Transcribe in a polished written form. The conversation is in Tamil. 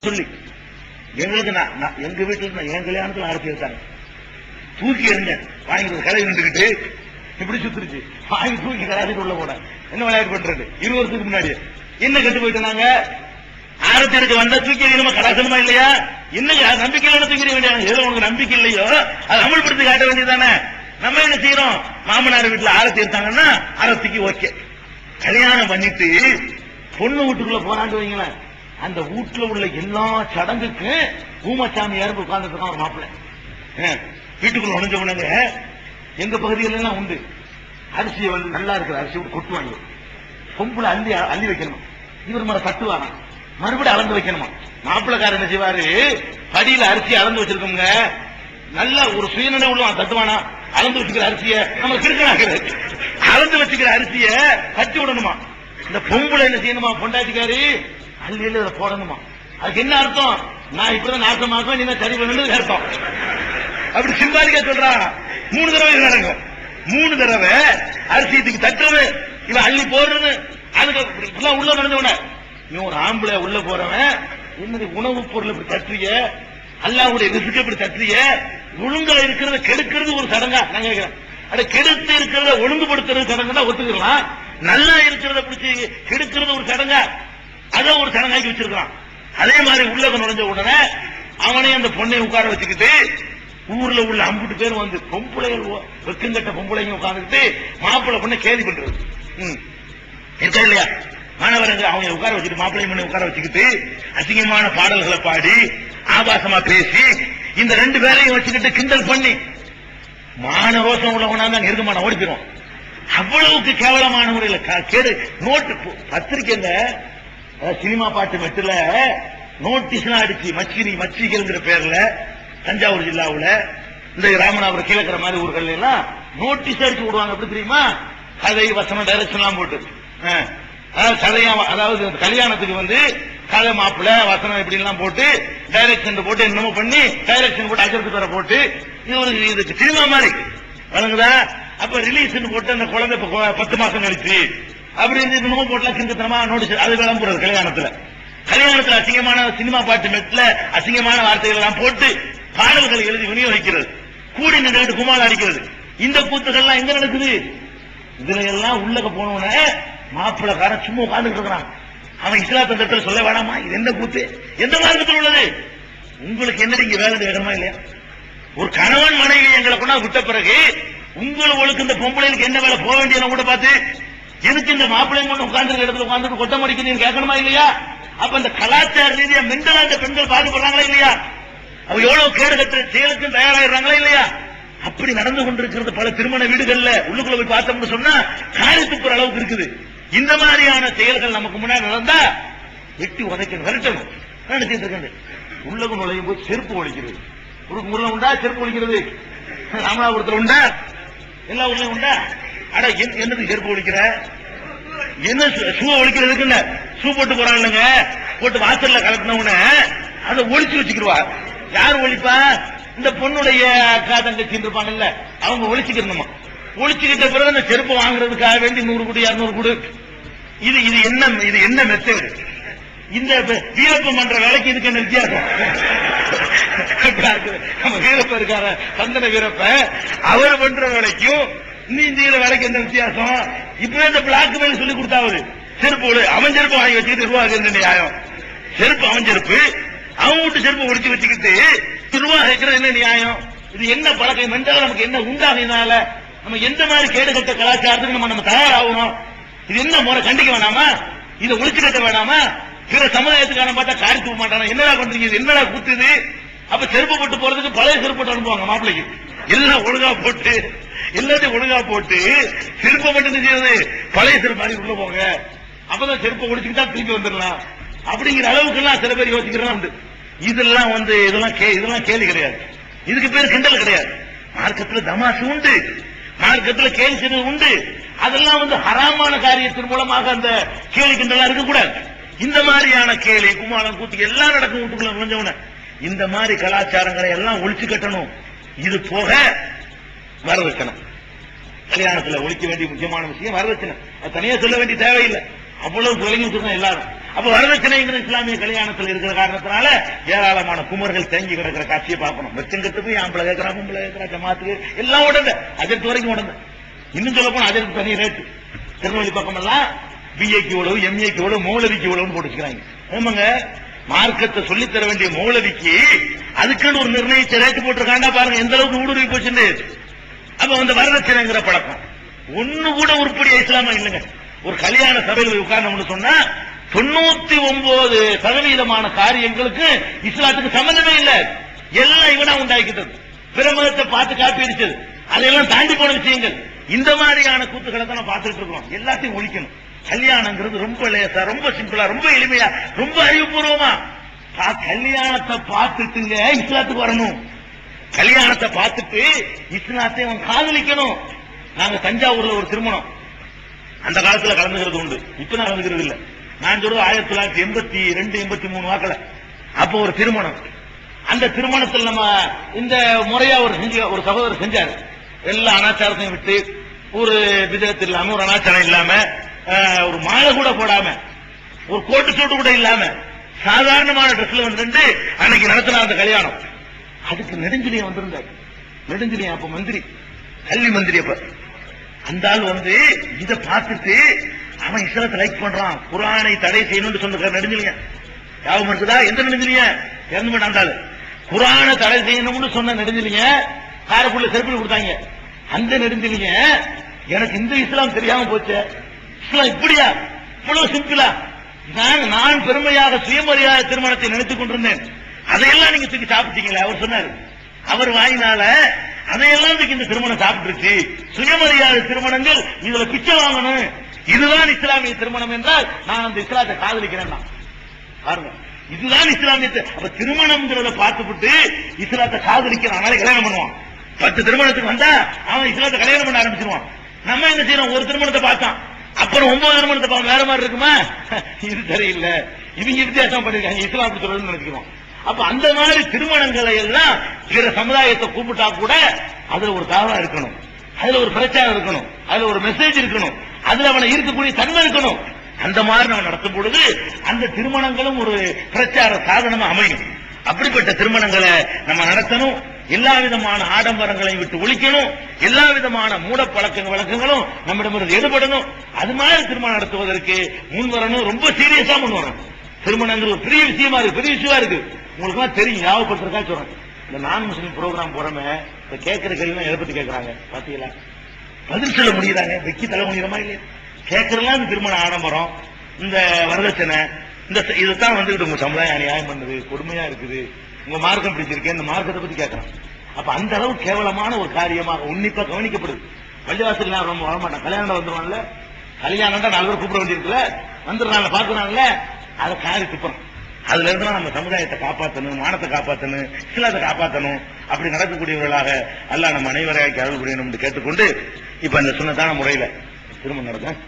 சொல்லி எங்களுக்கு எங்க வீட்டுல என் கல்யாணத்துல அரைச்சி எடுத்தாங்க. தூக்கி எறிஞ்ச வாங்கி கடை நின்றுகிட்டு இப்படி சுத்துருச்சு. வாங்கி தூக்கி கடாசிட்டு உள்ள போன என்ன விளையாட்டு பண்றது? 20 வருஷத்துக்கு முன்னாடி என்ன கட்டு போயிட்டு நாங்க ஆரத்தி எடுக்க வந்தா தூக்கி எறியணுமா? கடாசனமா இல்லையா? என்ன நம்பிக்கையில தூக்கி வேண்டிய ஏதோ உனக்கு நம்பிக்கை இல்லையோ அது அமல்படுத்தி காட்ட வேண்டியதானே. நம்ம என்ன செய்யறோம்? மாமனார் வீட்டுல ஆரத்தி எடுத்தாங்கன்னா ஆரத்திக்கு ஓகே. கல்யாணம் பண்ணிட்டு பொண்ணு வீட்டுக்குள்ள போறான்னு வைங்களேன், அந்த வீட்டுல உள்ள எல்லா சடங்குக்கும் ஊமச்சாமி யாரும் உட்கார்ந்துட்டு இருக்கான் ஒரு மாப்பிள்ளை. வீட்டுக்குள்ள நுழைஞ்ச உடனே எங்க பகுதிகள் எல்லாம் உண்டு. அரிசியை வந்து நல்லா இருக்கிற அரிசி கொட்டுவாங்க. பொம்புல அள்ளி அள்ளி வைக்கணும். இவர் மேல தட்டுவாங்க, மறுபடியும் அளந்து வைக்கணுமா. மாப்பிள்ளைக்காரர் என்ன செய்வாரு? படியில அரிசி அளந்து வச்சிருக்கோங்க, நல்ல ஒரு சுயநிலை உள்ள தட்டுவானா, அளந்து வச்சுக்கிற அரிசிய நம்ம கிருக்கணாக்குறது, அளந்து வச்சுக்கிற அரிசிய தட்டி விடணுமா. இந்த பொம்புல என்ன செய்யணுமா? பொண்டாட்டிக்காரு அள்ளியில போடணுமா. அதுக்கு என்ன அர்த்தம்? நான் இப்பதான் நாசமாக்கும், நீங்க சரி பண்ணு அர்த்தம். அப்படி சிம்பாலிக்கா சொல்றான். 3 தடவை நடக்கும். 3 தடவை அரிசியத்துக்கு தட்டுறது, இவன் அள்ளி போடுறது. அதுக்கு உள்ள நடந்தவன இவன் ஒரு ஆம்பளை உள்ள போறவன் என்னது உணவுப் பொருள் இப்படி தட்டுறிய, அல்லாஹ்வுடைய ரிஸ்க் இப்படி தட்டுறிய, ஒழுங்கா இருக்கிறத கெடுக்கிறது ஒரு சடங்கா? நான் கேட்கிறேன். அட கெடுத்து இருக்கிறத ஒழுங்குபடுத்துறது சடங்குன்னா ஒத்துக்கலாம். நல்லா இருக்கிறத பிடிச்சி கெடுக்கிறது ஒரு சடங்கா? அத ஒரு சடங்காக்கி வச்சிருக்கான். அதே மாதிரி உள்ள நுழைஞ்ச உடனே அவனே அந்த பொண்ணை உட்கார வச்சுக்கிட்டு ஊர்ல உள்ள 50 பேர் வந்து பொம்பளைகள் வெக்கங்கட்ட பொம்பளைங்க உட்கார்ந்துட்டு மாப்பிள்ளை பொண்ணை கேலி பண்றது இருக்கா இல்லையா? மாணவர்கள் அவங்க உட்கார வச்சுட்டு மாப்பிள்ளை பொண்ணை உட்கார வச்சுக்கிட்டு அசிங்கமான பாடல்களை பாடி ஆபாசமா பேசி இந்த 2 பேரையும் வச்சுக்கிட்டு கிண்டல் பண்ணி மானரோசம் உள்ளவனா தான் இருக்க மாட்டான், ஓடி போயிடும். அவ்வளவுக்கு கேவலமான முறையில் கேடு நோட்டு பத்திரிக்கைங்க சினிமா பாட்டு மெட்டுல நோட்டீஸ் எல்லாம் அடிச்சு மச்சிகிற பேர்ல தஞ்சாவூர் ஜில்லாவுல இந்த ராமநாதபுரம் கீழக்கிற மாதிரி ஊர்கள் எல்லாம் நோட்டீஸ் அடிச்சு விடுவாங்க. எப்படி தெரியுமா? கதை வசனம் டைரக்ஷன் எல்லாம் போட்டு கதையா, அதாவது கல்யாணத்துக்கு வந்து கதை மாப்பிள்ள வசனம் இப்படி எல்லாம் போட்டு டைரக்ஷன் போட்டு என்னமோ பண்ணி டைரக்ஷன் போட்டு அஜர்த்து பேரை போட்டு இது சினிமா மாதிரி வழங்குதா. அப்ப ரிலீஸ் போட்டு அந்த குழந்தை 10 மாசம் கழிச்சு அப்படி என்னமோ போட்டலாம் சிங்கத்தனமா நோட்டீஸ் அது விளம்புறது. கல்யாணத்துல அசிங்கமான சினிமா பாட்டு மெட்ல அசிங்கமான வார்த்தைகள் எல்லாம் போட்டு பாடல்கள் எழுதி விநியோகிக்கிறது, கூடி நின்று குமார் அடிக்கிறது. இந்த கூத்துக்கள்லாம் எங்க நடக்குது? இதுல எல்லாம் உள்ளக போனவன மாப்பிள்ளக்காரன் சும்மா உட்கார்ந்துட்டு இருக்கிறான். அவன் இஸ்லாத்த தத்துல சொல்ல வேணாமா? இது என்ன கூத்து? எந்த மார்க்கத்தில் உள்ளது? உங்களுக்கு என்ன இங்க வேலை கேட்கணுமா இல்லையா? ஒரு கணவன் மனைவி எங்களை கொண்டா விட்ட பிறகு உங்களுக்கு இந்த பொம்பளைக்கு என்ன வேலை போக வேண்டிய கூட பார்த்து எதுக்கு இந்த மாப்பிள்ளை கொண்டு உட்கார்ந்து இடத்துல உட்கார்ந்து கொட்டம் அடிக்கணும் கேட்கணுமா இல்லையா? அப்ப இந்த கலாச்சார ரீதியா மென்டலா இந்த பெண்கள் பாதிப்படுறாங்களா இல்லையா? அவங்க எவ்வளவு கேடு கட்ட செயலுக்கும் தயாராகிறாங்களா இல்லையா? அப்படி நடந்து கொண்டிருக்கிறது பல திருமண வீடுகள்ல. உள்ளுக்குள்ள போய் பார்த்தோம்னு சொன்னா காரி துப்புற அளவுக்கு இருக்குது. இந்த மாதிரியான செயல்கள் நமக்கு முன்னாடி நடந்தா வெட்டி உதைக்கணும், விரட்டணும் நினைச்சிட்டு இருக்காங்க. உள்ளுக்கு நுழையும் போது செருப்பு ஒழிக்கிறது. ஒரு ஊர்ல உண்டா செருப்பு ஒழிக்கிறது? ராமநாதபுரத்துல உண்டா? எல்லா ஊர்லயும் உண்டா? அட என்னது செருப்பு ஒழிக்கிற? என்ன ஷூ ஒழிக்கிறதுக்கு இல்ல, ஷூ போட்டு போறாங்க போட்டு வாசல்ல கலட்டினவுன அதை ஒழிச்சு வச்சுக்கிடுவா. யார் ஒழிப்பா? இந்த பொண்ணுடைய அக்கா தங்கச்சி இருப்பாங்கல்ல, அவங்க ஒழிச்சுக்கணுமா. ஒழிச்சுக்கிட்ட பிறகு அந்த செருப்பு வாங்குறதுக்காக வேண்டி 100 கோடி 200 கோடி. இது என்ன மெத்தேடு? இந்த வீரப்பம் பண்ற வேலைக்கு இதுக்கு என்ன வித்தியாசம்? நம்ம வீரப்ப இருக்கார சந்தன வீரப்ப அவர் பண்ற வேலைக்கும் இந்த வேலைக்கு என்ன வித்தியாசம்? இப்ப இந்த பிளாக் மேல சொல்லி கொடுத்தாவது செருப்பு அவன் செருப்பு வாங்கி வச்சுக்கிட்டு ரூபாய் நியாயம். செருப்பு அவன் செருப்பு, அவன் விட்டு செருப்பு ஒழிச்சு வச்சுக்கிட்டு ரூபாய் கேட்கறது என்ன நியாயம்? இது என்ன பழக்கம்? மென்டலா நமக்கு என்ன உண்டாகினால நம்ம எந்த மாதிரி கேடுகட்ட கலாச்சாரத்துக்கு நம்ம தயாராகணும்? இது என்ன முறை? கண்டிக்க வேணாமா? இதை ஒழிச்சு கட்ட வேணாமா? பிற சமுதாயத்துக்கான பார்த்தா காரி தூக்க மாட்டானா? என்னடா பண்றீங்க? என்னடா குத்துது? அப்ப செருப்பு போட்டு போறதுக்கு பழைய செருப்பு போட்டு அனுப்புவாங்க மாப்பிள்ளைக்கு. எல்லாம் ஒழுங்கா போட்டு எல்லாத்தையும் ஒழுங்கா போட்டு செருப்பை மட்டும் செய்யறது பழைய செருப்பு மாதிரி உள்ள போங்க, அப்பதான் செருப்பை ஒழிச்சுக்கிட்டா திருப்பி வந்துடலாம் அப்படிங்கிற அளவுக்கு எல்லாம் சில பேர் யோசிக்கிறதா உண்டு. இதெல்லாம் கேள்வி கிடையாது. இதுக்கு பேர் கிண்டல் கிடையாது. மார்க்கத்துல தமாசு உண்டு, மார்க்கத்துல கேலி செய்வது உண்டு. அதெல்லாம் ஹராமான காரியத்தின் மூலமாக அந்த கேலி கிண்டலா இருக்கக்கூடாது. இந்த மாதிரியான கேலி குமாரம் கூத்து எல்லாம் நடக்கும் வீட்டுக்குள்ள நுழைஞ்சவன. இந்த மாதிரி கலாச்சாரங்களை எல்லாம் ஒழிச்சு கட்டணும். இது போக வரதட்சணை, கல்யாணத்துல ஒழிக்க வேண்டிய முக்கியமான விஷயம் வரதட்சணை. தனியா சொல்ல வேண்டிய தேவையில்லை, அவ்வளவு விளங்கி எல்லாரும். அப்ப வரதட்சணைங்கிற இஸ்லாமிய கல்யாணத்தில் இருக்கிற காரணத்தினால ஏராளமான குமர்கள் தேங்கி கிடக்கிற காட்சியை பார்க்கணும். வெச்சங்கத்து போய் ஆம்பளை கேட்கறா, பொம்பளை கேட்கறா, ஜமாத்துக்கு எல்லாம் உடனே அதற்கு வரைக்கும் உடனே. இன்னும் சொல்ல போனா அதற்கு தனி ரேட்டு. திருநெல்வேலி பக்கம் எல்லாம் பிஏக்கு எவ்வளவு, எம்ஏக்கு எவ்வளவு, மௌலவிக்கு எவ்வளவுன்னு போட்டு வச்சுக்கிறாங்க. ஆமாங்க, மார்க்கத்தை சொல்லித் தர வேண்டிய மௌலவிக்கு அதுக்குன்னு ஒரு நிர்ணயிச்ச ரேட்டு போட்டிருக்காண்டா பாருங்க எந்த அளவுக்கு ஊடுருவி போச்சுன்னு. அப்ப வந்து வரதட்சணைங்கிற பழக்கம் ஒண்ணு கூட உருப்படியா இஸ்லாமா இல்லைங்க. ஒரு கல்யாண சபையில் உட்கார்ந்தோம்னு சொன்னா 99% காரியங்களுக்கு இஸ்லாத்துக்கு சம்பந்தமே இல்ல. எல்லாம் இவனா உண்டாக்கிட்டது, பிற மதத்தை பார்த்து காப்பி அடிச்சது, அதையெல்லாம் தாண்டி போன விஷயங்கள். இந்த மாதிரியான கூத்துக்களை தான் நான் பார்த்துட்டு இருக்கோம். எல்லாத்தையும் ஒழிக்கணும். கல்யாணங்கிறது ரொம்ப லேசா, ரொம்ப சிம்பிளா, ரொம்ப எளிமையா, ரொம்ப அறிவுபூர்வமா கல்யாணத்தை பார்த்துட்டுங்க இஸ்லாத்துக்கு வரணும். கல்யாணத்தை பார்த்துட்டு இஸ்லாத்தை அவன் காதலிக்கணும். நாங்க தஞ்சாவூர்ல ஒரு திருமணம் அந்த காலத்துல கலந்துகிறது உண்டு, இப்ப நான் கலந்துக்கிறது இல்ல. நான் சொல்றது 1982, 83 வாக்கல அப்போ ஒரு திருமணம். அந்த திருமணத்தில் நம்ம இந்த முறையா ஒரு சகோதரர் செஞ்சாரு. எல்லா அனாச்சாரத்தையும் விட்டு, ஒரு விதத்தில் இல்லாம, ஒரு அனாச்சாரம் இல்லாம, ஒரு மாலை கூட போடாம, ஒரு கோட்டு சூட்டு கூட இல்லாம சாதாரணமான ட்ரெஸ்ல வந்து அன்னைக்கு நடத்தின அந்த கல்யாணம். அதுக்கு நெடுஞ்செழியன் வந்திருந்தார். நெடுஞ்செழியன் அப்ப மந்திரி, கல்வி மந்திரி. அப்ப அந்த ஆள் வந்து இதை பார்த்துட்டு அவன் இஸ்லாத்தை லைக் பண்றான், குர்ஆனை தடை செய்யணும்னு சொன்ன நெடுஞ்செழியன் யாவும் இருக்குதா? எந்த நெடுஞ்செழியன்? இறந்து போட்டாண்டாள். குர்ஆனை தடை செய்யணும்னு சொன்ன நெடுஞ்செழியன் காரைக்குள்ள செருப்பில் கொடுத்தாங்க. அந்த நெடுஞ்செழியன் எனக்கு இந்த இஸ்லாம் தெரியாம போச்சு, இஸ்லாம் இப்படியா, இவ்வளவு சிம்பிளா, நான் பெருமையாக சுயமரியாதை திருமணத்தை நினைத்துக் கொண்டிருந்தேன், அதையெல்லாம் நீங்க தூக்கி சாப்பிட்டீங்களா? அவர் சொன்னாரு. அவர் வாயினால அதையெல்லாம் இந்த திருமணம் சாப்பிட்டுருச்சு. சுயமரியாதை திருமணங்கள் இதுல பிச்சை வாங்கணும், இதுதான் இஸ்லாமிய திருமணம் என்றால் நான் அந்த இஸ்லாத்தை காதலிக்கிறேன். பாருங்க, இதுதான் இஸ்லாமிய. அப்ப திருமணம்ங்கிறத பார்த்துவிட்டு இஸ்லாத்தை காதலிக்கிறான், நாளை கல்யாணம் பண்ணுவான். 10 திருமணத்துக்கு வந்தா அவன் இஸ்லாத்தை கல்யாணம் பண்ண ஆரம்பிச்சிருவான். நம்ம என்ன செய்யறோம்? ஒரு திருமணத்தை பார்த்தான், அப்புறம் 9 திருமணத்தை பார்க்க வேற மாதிரி இருக்குமா? இது சரியில்லை, இவங்க வித்தியாசம் பண்ணிருக்காங்க, இஸ்லாம் அப்படி சொல்றதுன்னு நினைச்சுக்குவோம். அப்ப அந்த மாதிரி திருமணங்களை எல்லாம் பிற சமுதாயத்தை கூப்பிட்டா கூட அதுல ஒரு தாவா இருக்கணும், அதுல ஒரு பிரச்சாரம் இருக்கணும், அதுல ஒரு மெசேஜ் இருக்கணும், அதுல அவனை இருக்கக்கூடிய தன்மை இருக்கணும். அந்த மாதிரி நம்ம நடத்தும் பொழுது அந்த திருமணங்களும் ஒரு பிரச்சார சாதனமா அமையும். அப்படிப்பட்ட திருமணங்களை நம்ம நடத்தணும். எல்லா விதமான ஆடம்பரங்களையும் விட்டு ஒழிக்கணும். எல்லா விதமான மூட வழக்கங்களும் நம்மிடமிருந்து எடுபடணும். அது மாதிரி திருமணம் நடத்துவதற்கு முன் வரணும். ரொம்ப சீரியஸா முன் வரணும். திருமணங்கள் ஒரு பெரிய விஷயமா இருக்கு, பெரிய விஷயமா இருக்கு. உங்களுக்கு எல்லாம் தெரியும், ஞாபகப்படுத்துறதா சொல்றேன். இந்த நான் முஸ்லீம் ப்ரோக்ராம் போறமே இப்ப கேட்கிற கேள்வி எதை பத்தி கேட்கறாங்க பாத்தீங்களா? பதில் சொல்ல முடியுறாங்க, வெக்கி தலை முடியுறமா இல்லையா? கேட்கறதுலாம் இந்த திருமண ஆடம்பரம், இந்த வரதட்சணை, இந்த இதுதான் வந்துகிட்டு உங்க சமுதாயம் அநியாயம் பண்ணுது, கொடுமையா இருக்குது, உங்க மார்க்கம் பிடிச்சிருக்கேன், இந்த மார்க்கத்தை பத்தி கேட்கறான். அப்ப அந்த அளவு கேவலமான ஒரு காரியமாக உன்னிப்பா கவனிக்கப்படுது. பள்ளிவாசல் ரொம்ப வரமாட்டான், கல்யாணம் வந்துருவான்ல, கல்யாணம் 4 பேர் கூப்பிட வேண்டியிருக்குல்ல, வந்துடுறாங்க பாக்குறாங்கல்ல, அதை காரி துப்புறோம். அதுல இருந்து நம்ம சமுதாயத்தை காப்பாற்றணும், மானத்தை காப்பாற்றணும், இஸ்லாத்தை காப்பாற்றணும். அப்படி நடக்கக்கூடியவர்களாக அல்லாஹ் நம்ம அனைவரையாக்கி அருள் புரியணும் என்று கேட்டுக்கொண்டு இப்ப இந்த சுன்னத்தான முறையில திருமணம் நடக்கும்.